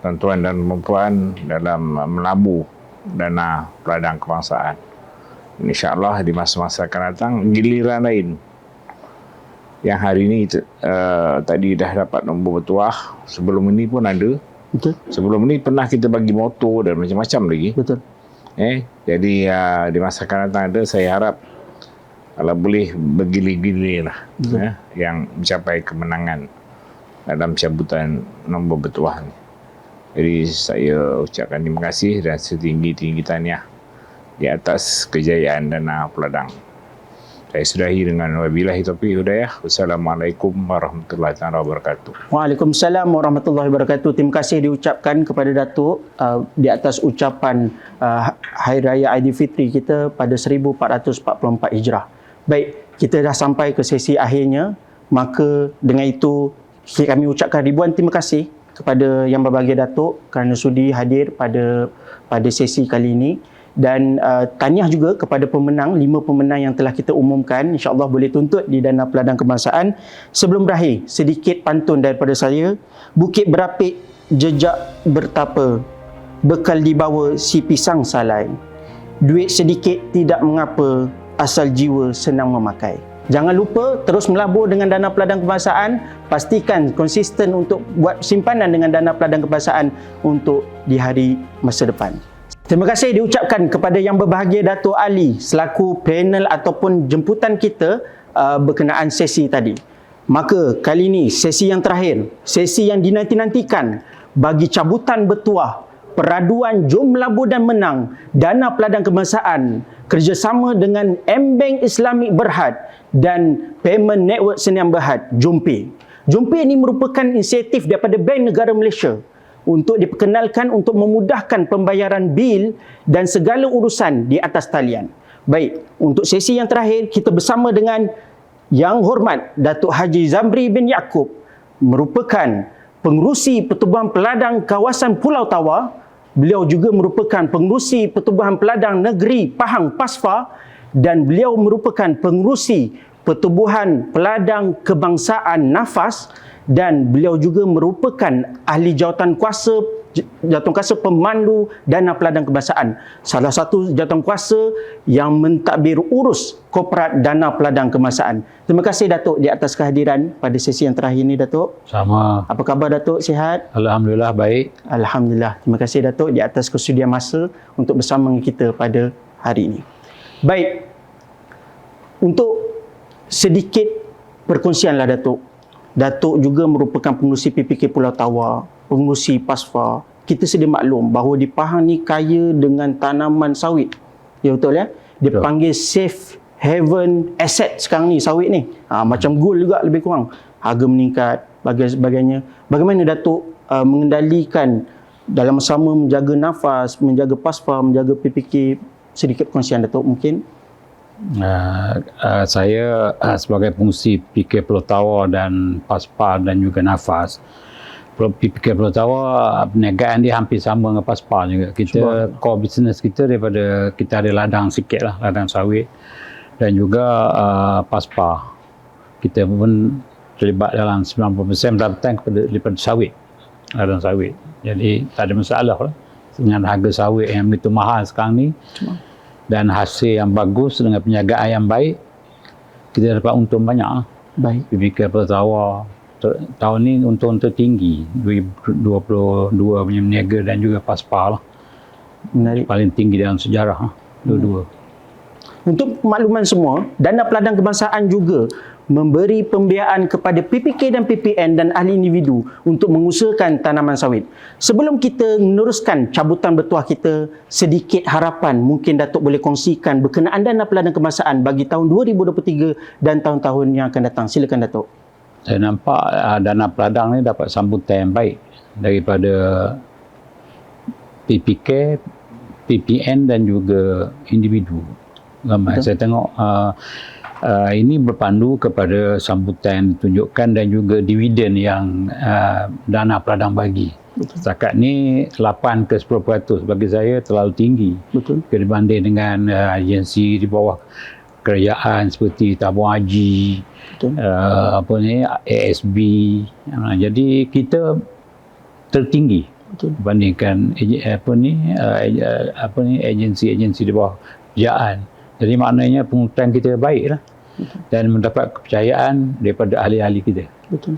tuan-tuan dan puan-puan dalam melabur dana Peladang Kebangsaan. InsyaAllah di masa-masa akan datang giliran lain yang hari ini tadi dah dapat nombor bertuah. Sebelum ini pun ada. Betul. Sebelum ini pernah kita bagi motor dan macam-macam lagi. Betul. Jadi di masa akan datang ada, saya harap kalau boleh bergilir-gilir lah yang mencapai kemenangan dalam cabutan nombor bertuah ni. Jadi saya ucapkan terima kasih dan setinggi-tinggi tahniah di atas kejayaan Dana Peladang. Saya sudahi dengan wabillahi taufiq hidayah. Wassalamualaikum warahmatullahi wabarakatuh. Waalaikumsalam warahmatullahi wabarakatuh. Terima kasih diucapkan kepada Datuk di atas ucapan Hari Raya Aidilfitri kita pada 1444 Hijrah. Baik, kita dah sampai ke sesi akhirnya. Maka dengan itu kami ucapkan ribuan terima kasih kepada Yang Berbahagia Datuk kerana sudi hadir pada sesi kali ini. Dan tahniah juga kepada pemenang, 5 pemenang yang telah kita umumkan. InsyaAllah boleh tuntut di Dana Peladang Kebangsaan. Sebelum berakhir, sedikit pantun daripada saya. Bukit berapit, jejak bertapa, bekal dibawa si pisang salai. Duit sedikit tidak mengapa, asal jiwa senang memakai. Jangan lupa terus melabur dengan Dana Peladang Kebangsaan. Pastikan konsisten untuk buat simpanan dengan Dana Peladang Kebangsaan untuk di hari masa depan. Terima kasih diucapkan kepada yang berbahagia Dato' Ali selaku panel ataupun jemputan kita berkenaan sesi tadi. Maka kali ini sesi yang terakhir, sesi yang dinanti-nantikan bagi cabutan bertuah peraduan Jom Labur dan Menang Dana Peladang Kebangsaan kerjasama dengan M-Bank Islamic Berhad dan Payment Network Sdn Berhad, JOMPay. JOMPay ini merupakan inisiatif daripada Bank Negara Malaysia untuk diperkenalkan untuk memudahkan pembayaran bil dan segala urusan di atas talian. Baik, untuk sesi yang terakhir kita bersama dengan Yang Hormat Datuk Haji Zamri bin Yaakob, merupakan pengerusi Pertubuhan Peladang Kawasan Pulau Tawa. Beliau juga merupakan pengerusi Pertubuhan Peladang Negeri Pahang PASFA dan beliau merupakan pengerusi Pertubuhan Peladang Kebangsaan Nafas dan beliau juga merupakan ahli jawatankuasa pemandu Dana Peladang Kebangsaan. Salah satu jawatankuasa yang mentadbir urus korporat Dana Peladang Kebangsaan. Terima kasih Datuk di atas kehadiran pada sesi yang terakhir ini Datuk. Sama. Apa khabar Datuk? Sihat? Alhamdulillah baik. Alhamdulillah. Terima kasih Datuk di atas kesudian masa untuk bersama dengan kita pada hari ini. Baik. Untuk sedikit perkongsianlah Datuk. Datuk juga merupakan pengerusi PPK Pulau Tawa, pengerusi PASFA. Kita sedia maklum bahawa di Pahang ni kaya dengan tanaman sawit. Ya betul ya? Dia Betul. panggil safe haven asset sekarang ni sawit ni. Macam gold juga lebih kurang. Harga meningkat, sebagainya. Bagaimana Datuk mengendalikan dalam sama menjaga nafas, menjaga PASFA, menjaga PPK? Sedikit perkongsian Datuk mungkin. Saya sebagai pengurusi PK Pulau Tawa dan PASPA dan juga Nafas. PK Pulau Tawa perniagaan dia hampir sama dengan PASPA juga. Kita core business kita daripada kita ada ladang sikit lah, ladang sawit dan juga PASPA. Kita pun terlibat dalam 90% pendapatan daripada sawit, ladang sawit. Jadi tak ada masalah lah dengan harga sawit yang begitu mahal sekarang ni. Dan hasil yang bagus dengan penjagaan yang baik, kita dapat untung banyak lah. Baik. PPK Pulau Tawa tahun ni untung tertinggi 2022 punya meniaga dan juga PASPA lah. Menarik. Paling tinggi dalam sejarah lah, dua-dua. Untuk makluman semua, Dana Peladang Kebangsaan juga memberi pembiayaan kepada PPK dan PPN dan ahli individu untuk mengusahakan tanaman sawit. Sebelum kita meneruskan cabutan bertuah kita, sedikit harapan mungkin Datuk boleh kongsikan berkenaan Dana Peladang Kebangsaan bagi tahun 2023 dan tahun-tahun yang akan datang. Silakan Datuk. Saya nampak Dana Peladang ni dapat sambutan yang baik daripada PPK, PPN dan juga individu. Ramai. Saya tengok ini berpandu kepada sambutan yang ditunjukkan dan juga dividen yang Dana Peladang bagi. Setakat ni 8 ke 10% bagi saya terlalu tinggi. Betul. Berbanding dengan agensi di bawah kerajaan seperti Tabung Haji, ASB. Jadi kita tertinggi. Betul. Berbandingkan agensi-agensi di bawah kerajaan. Jadi maknanya pengurutan kita baiklah dan mendapat kepercayaan daripada ahli-ahli kita. Betul.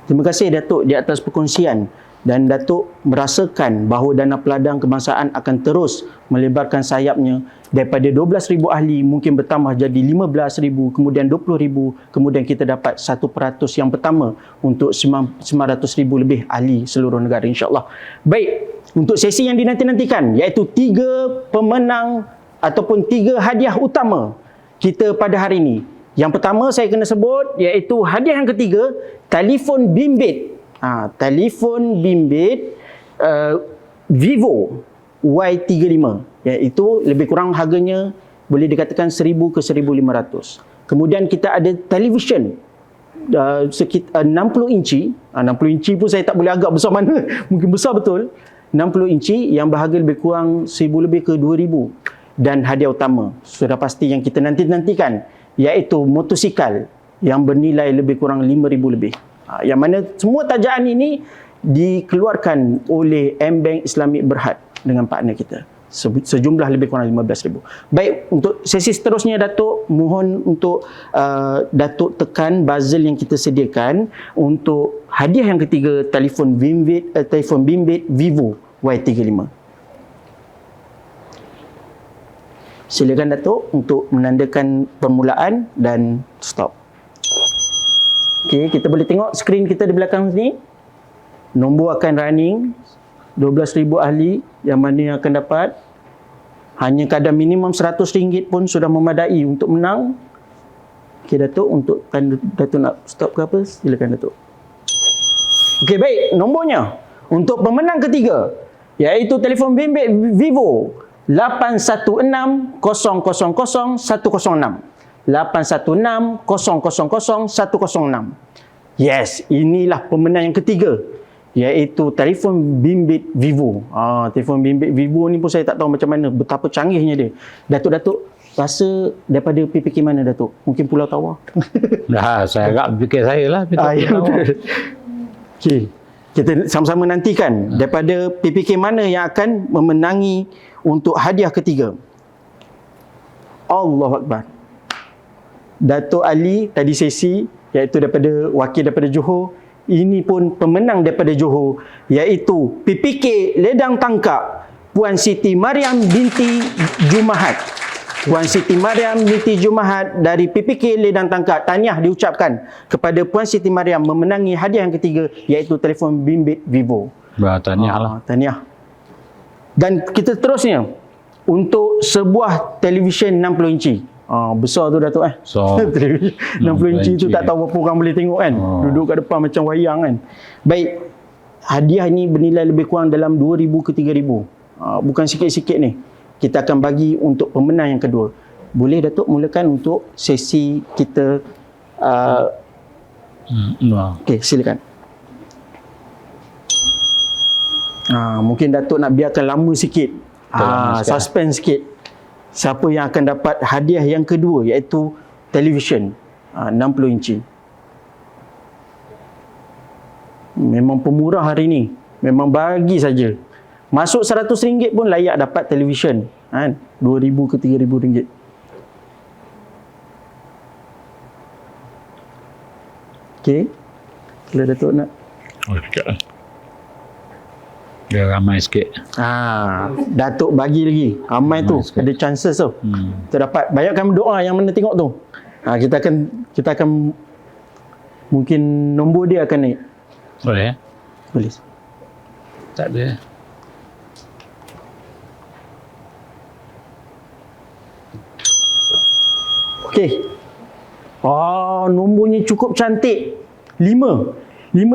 Terima kasih Datuk di atas perkongsian dan Datuk merasakan bahawa Dana Peladang Kebangsaan akan terus melebarkan sayapnya daripada 12,000 ahli mungkin bertambah jadi 15,000, kemudian 20,000, kemudian kita dapat 1% yang pertama untuk 900,000 lebih ahli seluruh negara insya-Allah. Baik, untuk sesi yang dinanti-nantikan iaitu 3 pemenang ataupun 3 hadiah utama kita pada hari ini. Yang pertama saya kena sebut iaitu hadiah yang ketiga, telefon bimbit. Telefon bimbit Vivo Y35 iaitu lebih kurang harganya boleh dikatakan 1,000 ke 1,500. Kemudian kita ada televisyen sekitar 60 inci. 60 inci pun saya tak boleh agak besar mana. Mungkin besar betul. 60 inci yang berharga lebih kurang 1,000 lebih ke 2,000. Dan hadiah utama sudah pasti yang kita nantikan iaitu motosikal yang bernilai lebih kurang 5,000 lebih. Yang mana semua tajaan ini dikeluarkan oleh M-Bank Islamic Berhad dengan partner kita. Sejumlah lebih kurang 15,000. Baik, untuk sesi seterusnya Datuk, mohon untuk Datuk tekan buzzer yang kita sediakan untuk hadiah yang ketiga, telefon bimbit Vivo Y35. Silakan Datuk untuk menandakan permulaan dan stop. Okey, kita boleh tengok skrin kita di belakang sini. Nombor akan running. 12,000 ahli yang mana yang akan dapat. Hanya kadar minimum RM100 pun sudah memadai untuk menang. Okey Datuk, untuk Datuk nak stop ke apa? Silakan Datuk. Okey, baik. Nombornya untuk pemenang ketiga iaitu telefon bimbit Vivo 816 000 106. 816 000 106. Yes, inilah pemenang yang ketiga iaitu telefon bimbit Vivo. Telefon bimbit Vivo ni pun saya tak tahu macam mana, betapa canggihnya dia. Datuk rasa daripada PPK mana Datuk? Mungkin Pulau Tawar. Dah, saya agak fikir saya lah. Ya, okey. Kita sama-sama nantikan daripada PPK mana yang akan memenangi untuk hadiah ketiga. Allahu Akbar. Datuk Ali tadi sesi iaitu wakil daripada Johor. Ini pun pemenang daripada Johor iaitu PPK Ledang Tangkap Puan Siti Mariam binti Jumahat. Puan Siti Mariam binti Jumahat dari PPK Ledang Tangkap. Tahniah diucapkan kepada Puan Siti Mariam memenangi hadiah yang ketiga iaitu telefon bimbit Vivo. Tahniah lah. Tahniah. Dan kita terusnya untuk sebuah televisyen 60 inci. Besar tu Datuk So, televisyen 60 inci tu tak tahu berapa orang boleh tengok kan. Duduk kat depan macam wayang kan. Baik. Hadiah ni bernilai lebih kurang dalam 2,000 ke 3,000. Bukan sikit-sikit ni. Kita akan bagi untuk pemenang yang kedua. Boleh Datuk mulakan untuk sesi kita. Okey, silakan. Mungkin Datuk nak biarkan lama sikit. Suspense sikit. Siapa yang akan dapat hadiah yang kedua iaitu televisyen 60 inci. Memang pemurah hari ni. Memang bagi saja. Masuk RM100 pun layak dapat televisyen. RM2,000 ke RM3,000. Okey. Kalau Datuk nak. Dia ramai sikit. Datuk bagi lagi. Ramai tu. Ada chances tu. Kita dapat. Banyakkan doa yang mana tengok tu. Kita akan mungkin nombor dia akan naik. Boleh? Boleh. Tak ada. Okey. Nombornya cukup cantik. 5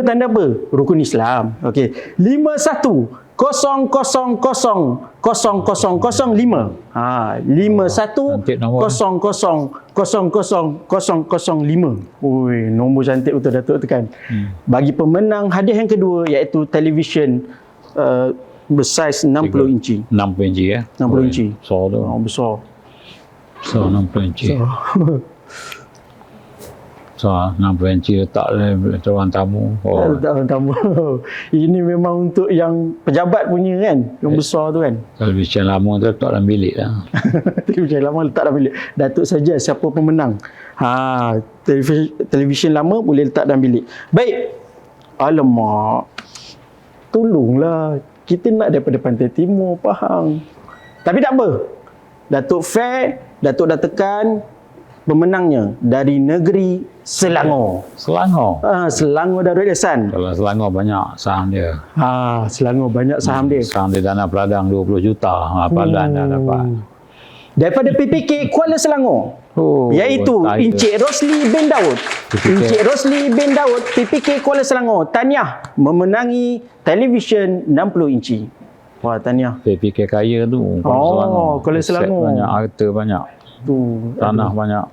tanda apa? Rukun Islam. Okey. 51000005. 51000005. Ui, nombor cantik betul Datuk tekan. Bagi pemenang hadiah yang kedua iaitu televisyen bersaiz 60 inci. 60 inci ya? 60 inci. Besar tu. Besar. So 60 inci. So 60 inci letak ruang tamu. Letak ruang tamu. Ini memang untuk yang pejabat punya kan, yang besar tu kan. Televisyen lama tu letak dalam bilik lah. Televisyen lama letak dalam bilik. Datuk saja siapa pemenang. Televisyen lama boleh letak dalam bilik. Baik. Alamak. Tolonglah. Kita nak daripada Pantai Timur, Pahang. Tapi tak apa. Datuk fair, Datuk dah tekan pemenangnya dari negeri Selangor. Selangor? Selangor Darul Ihsan. Kalau Selangor banyak saham dia. Selangor banyak saham dia. Saham dia dana peladang 20 juta. Padan dah dapat. Daripada PPK Kuala Selangor. Iaitu Encik Rosli bin Daud. Encik Rosli bin Daud, PPK Kuala Selangor. Tahniah memenangi televisyen 60 inci. Wah, tahniah. PPK kaya tu. Kuala Selangor. Banyak, harta banyak. Tanah banyak.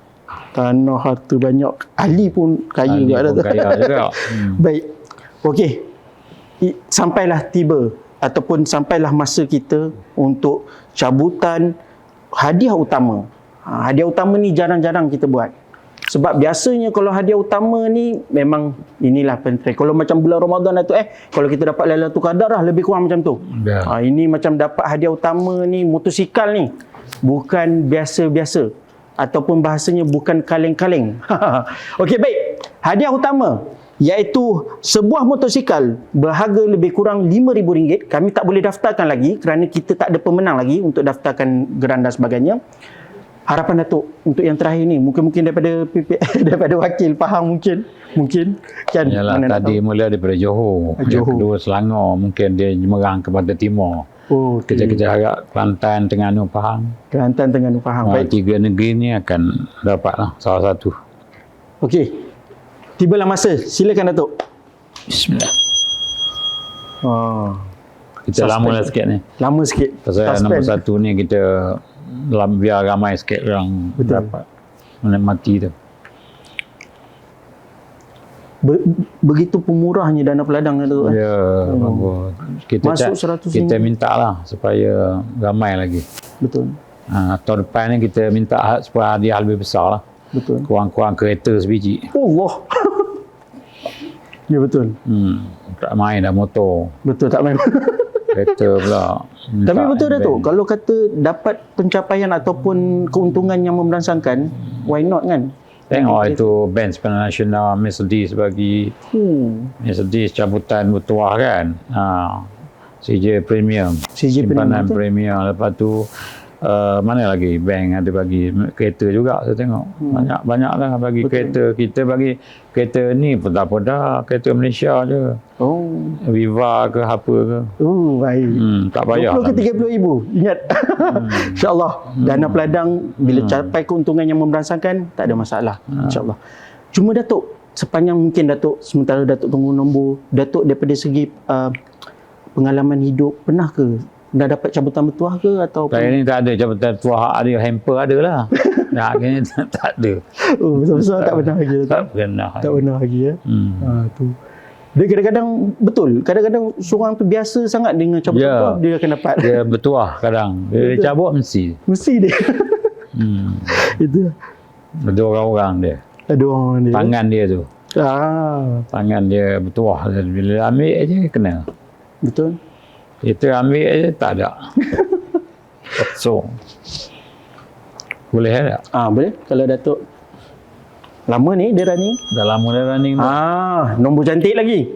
Tanah, harta banyak. Ali pun kaya juga. Kaya juga. Baik. Okey. Sampailah tiba ataupun sampailah masa kita untuk cabutan hadiah utama. Hadiah utama ni jarang-jarang kita buat. Sebab biasanya kalau hadiah utama ni memang inilah pentrend. Kalau macam bulan Ramadan tu kalau kita dapat Lailatul Qadar lebih kurang macam tu. Ini macam dapat hadiah utama ni motosikal ni. Bukan biasa-biasa ataupun bahasanya bukan kaleng-kaleng. Okey, baik. Hadiah utama iaitu sebuah motosikal berharga lebih kurang RM5,000. Kami tak boleh daftarkan lagi kerana kita tak ada pemenang lagi untuk daftarkan geran dan sebagainya. Harapan Datuk untuk yang terakhir ni, mungkin daripada daripada wakil faham mungkin kan. Yalah, tadi mula daripada Johor, yang kedua Selangor, mungkin dia merang kepada timur. Oh, okay. Kita harap Kelantan, Terengganu, Pahang. Kelantan, Terengganu, Pahang. Baik. 3 negeri ni akan dapatlah salah satu. Okey. Tibalah masa. Silakan Datuk. Bismillah. Oh. Kita lama lah sikit ni. Lama sikit. Pasal nombor 1 ni kita biar ramai sikit orang dapat menikmati tu. Begitu pemurahnya dana peladang tu. Ya, bagus. Masuk 100 kita minta lah supaya ramai lagi. Betul. Tahun depan ni kita minta supaya hadiah lebih besar lah. Betul. Kurang-kurang kereta sebiji. Allah. Ya betul. Tak main dah motor. Betul, tak main. Kereta pula. Tapi betul Datuk, kalau kata dapat pencapaian ataupun keuntungan yang memberansangkan, why not kan? Tengok itu Benz Nasional, Mercedes bagi Mercedes cabutan bertuah kan. CJ Premium, CJ simpanan Premium, premium. Lepas tu mana lagi bank ada bagi kereta juga saya tengok. Banyak lah bagi kereta. Kita bagi kereta ni pedah-pedah, kereta Malaysia je. Oh, Viva ke apa ke. oh baik. Tak payah. 20 ke 30 ribu. Ingat. InsyaAllah. Dana peladang bila capai keuntungan yang memberansangkan, tak ada masalah. InsyaAllah. Cuma Datuk, sepanjang mungkin Datuk, sementara Datuk tunggu nombor, Datuk daripada segi pengalaman hidup, pernah ke dah dapat cabutan bertuah ke atau Saya ni tak ada cabutan bertuah, ada hamper ada lah. Nah, akhirnya tak ada. Oh, besar-besar tak pernah lagi. Tak pernah. Tak pernah lagi ya. Tu. Dia kadang-kadang betul, kadang-kadang seorang tu biasa sangat dengan cabutan bertuah, dia akan dapat. Dia bertuah kadang. Dia cabut mesti. Mesti dia. Itu. Ada orang-orang dia. Ada orang dia. Tangan dia tu. Tangan dia bertuah. Bila ambil aja kena. Betul. Kita ambil aja tak ada. So. Boleh tak? Boleh. Kalau Datuk lama ni dia running. Dah lama dah running tu. Nombor cantik lagi.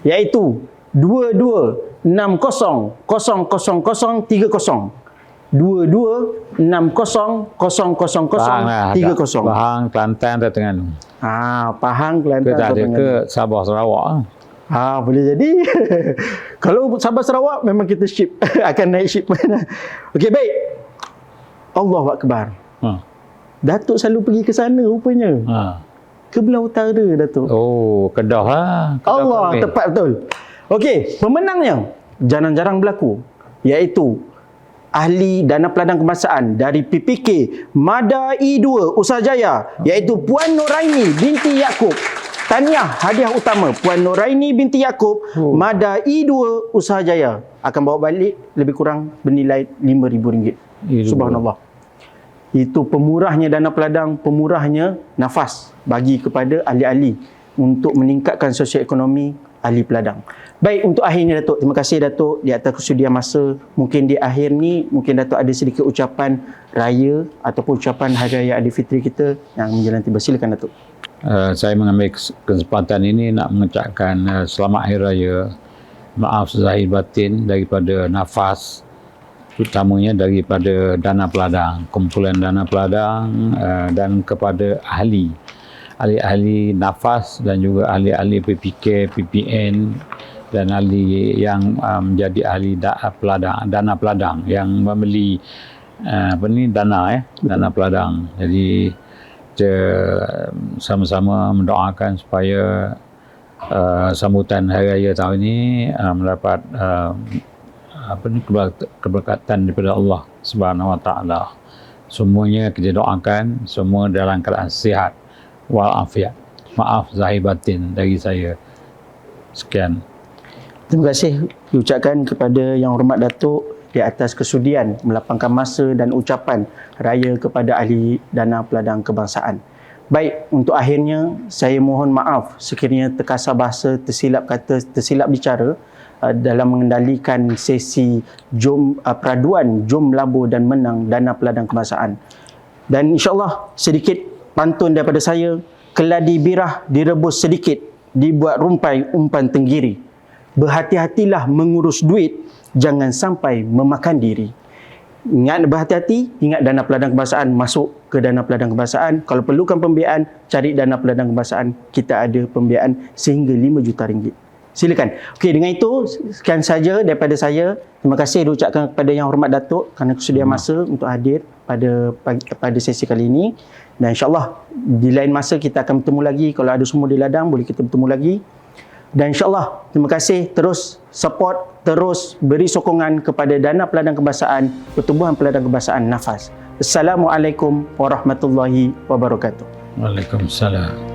Iaitu 22600030. 22600030. Pahang, Kelantan atau Terengganu. Pahang, Kelantan Ke tak atau ada Terengganu. ke Sabah, Sarawak. Boleh jadi. Kalau Sabah Sarawak memang kita ship. Akan naik shipment. Okey, baik. Allahu Akbar. Datuk selalu pergi ke sana rupanya. Ke belah utara Datuk. Oh, Kedah lah. Allah, tepat betul. Okey, pemenangnya jarang-jarang berlaku, iaitu ahli dana peladang kebangsaan dari PPK Mada I2 Usahajaya, iaitu Puan Noraini binti Yaakob. Tahniah hadiah utama Puan Noraini binti Yaakob, Mada I2 Usahajaya akan bawa balik lebih kurang bernilai RM5,000. Subhanallah. Itu pemurahnya dana peladang, pemurahnya nafas bagi kepada ahli-ahli untuk meningkatkan sosioekonomi ahli peladang. Baik, untuk akhirnya Datuk, terima kasih Datuk di atas kesudian masa. Mungkin di akhir ni, mungkin Datuk ada sedikit ucapan raya ataupun ucapan Hari Raya Aidilfitri kita yang menjelang tiba. Silakan Datuk. Saya mengambil kesempatan ini nak mengucapkan selamat Hari Raya. Maaf zahir batin daripada nafas, terutamanya daripada dana peladang, kumpulan dana peladang dan kepada ahli-ahli nafas dan juga ahli-ahli PPK, PPN dan ahli yang menjadi ahli dana peladang yang membeli dana peladang. Jadi kita sama-sama mendoakan supaya sambutan Hari Raya tahun ini mendapat keberkatan daripada Allah Subhanahu Wa Taala. Semuanya kita doakan semua dalam keadaan sihat walafiat. Maaf zahir batin dari saya. Sekian. Terima kasih diucapkan kepada Yang Hormat Datuk di atas kesudian melapangkan masa dan ucapan raya kepada ahli dana peladang kebangsaan. Baik, untuk akhirnya saya mohon maaf sekiranya terkasar bahasa, tersilap kata, tersilap bicara dalam mengendalikan sesi peraduan jom labur dan menang dana peladang kebangsaan. Dan insyaAllah sedikit pantun daripada saya, keladi birah direbus sedikit dibuat rumpai umpan tenggiri. Berhati-hatilah mengurus duit, jangan sampai memakan diri. Ingat berhati-hati, ingat dana peladang kebangsaan, masuk ke dana peladang kebangsaan. Kalau perlukan pembiayaan, cari dana peladang kebangsaan. Kita ada pembiayaan sehingga 5 juta ringgit. Silakan. Okey, dengan itu sekian saja daripada saya. Terima kasih diucapkan kepada Yang Hormat Datuk kerana kesudian masa untuk hadir pada sesi kali ini. Dan insya-Allah di lain masa kita akan bertemu lagi. Kalau ada semua di ladang boleh kita bertemu lagi. Dan insya-Allah terima kasih, terus support, terus beri sokongan kepada Dana Peladang Kebangsaan, Pertubuhan Peladang Kebangsaan Nafas. Assalamualaikum warahmatullahi wabarakatuh. Waalaikumsalam.